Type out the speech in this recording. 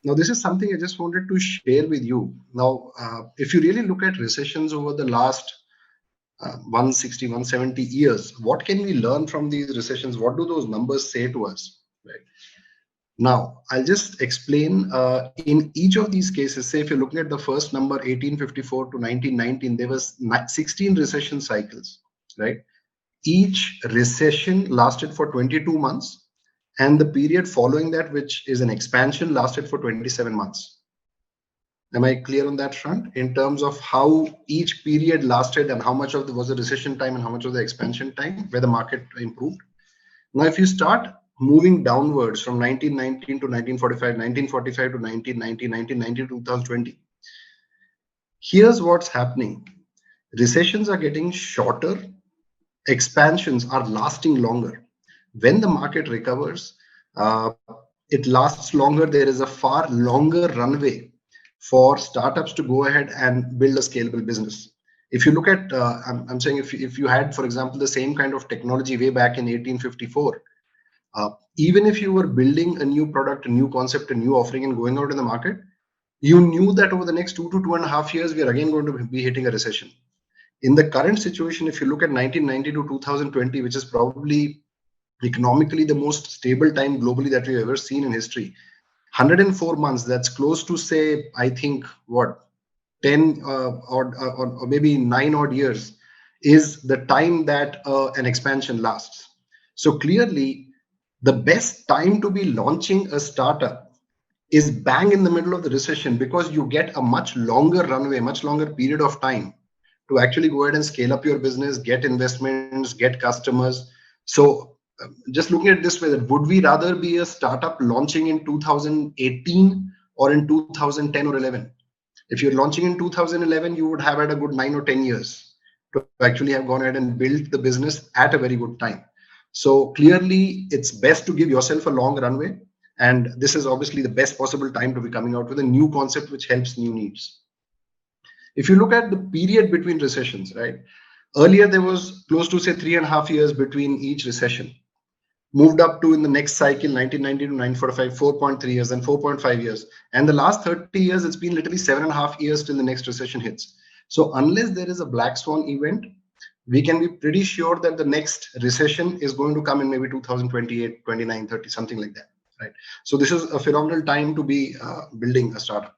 Now, this is something I just wanted to share with you. Now, if you really look at recessions over the last 160, 170 years, what can we learn from these recessions? What do those numbers say to us? Right. Now, I'll just explain in each of these cases. Say, if you're looking at the first number, 1854 to 1919, there was 16 recession cycles, right? Each recession lasted for 22 months, and the period following that, which is an expansion, lasted for 27 months. Am I clear on that front in terms of how each period lasted and how much of the was the recession time and how much of the expansion time where the market improved? Now, if you start moving downwards from 1919 to 1945, 1945 to 1990, 1990 to 2020, here's what's happening. Recessions are getting shorter, expansions are lasting longer. When the market recovers, uh, it lasts longer. There is a far longer runway for startups to go ahead and build a scalable business. If you look at, I'm saying if you had, for example, the same kind of technology way back in 1854, even if you were building a new product, a new concept, a new offering, and going out in the market, you knew that over the next 2 to 2.5 years, we are again going to be hitting a recession. In the current situation, if you look at 1990 to 2020, which is probably economically the most stable time globally that we've ever seen in history, 104 months, that's close to, say, I think, what, 10 or maybe 9 odd years is the time that an expansion lasts. So clearly, the best time to be launching a startup is bang in the middle of the recession, because you get a much longer runway, much longer period of time to actually go ahead and scale up your business, get investments, get customers. So just looking at this way, that would we rather be a startup launching in 2018 or in 2010 or 11? If you're launching in 2011, you would have had a good 9 or 10 years to actually have gone ahead and built the business at a very good time. So clearly, it's best to give yourself a long runway. And this is obviously the best possible time to be coming out with a new concept which helps new needs. If you look at the period between recessions, right? Earlier, there was close to, say, 3.5 years between each recession. Moved up to, in the next cycle, 1990 to 1945, 4.3 years and 4.5 years. And the last 30 years, it's been literally 7.5 years till the next recession hits. So unless there is a black swan event, we can be pretty sure that the next recession is going to come in maybe 2028, 29, 30, something like that, right? So this is a phenomenal time to be building a startup.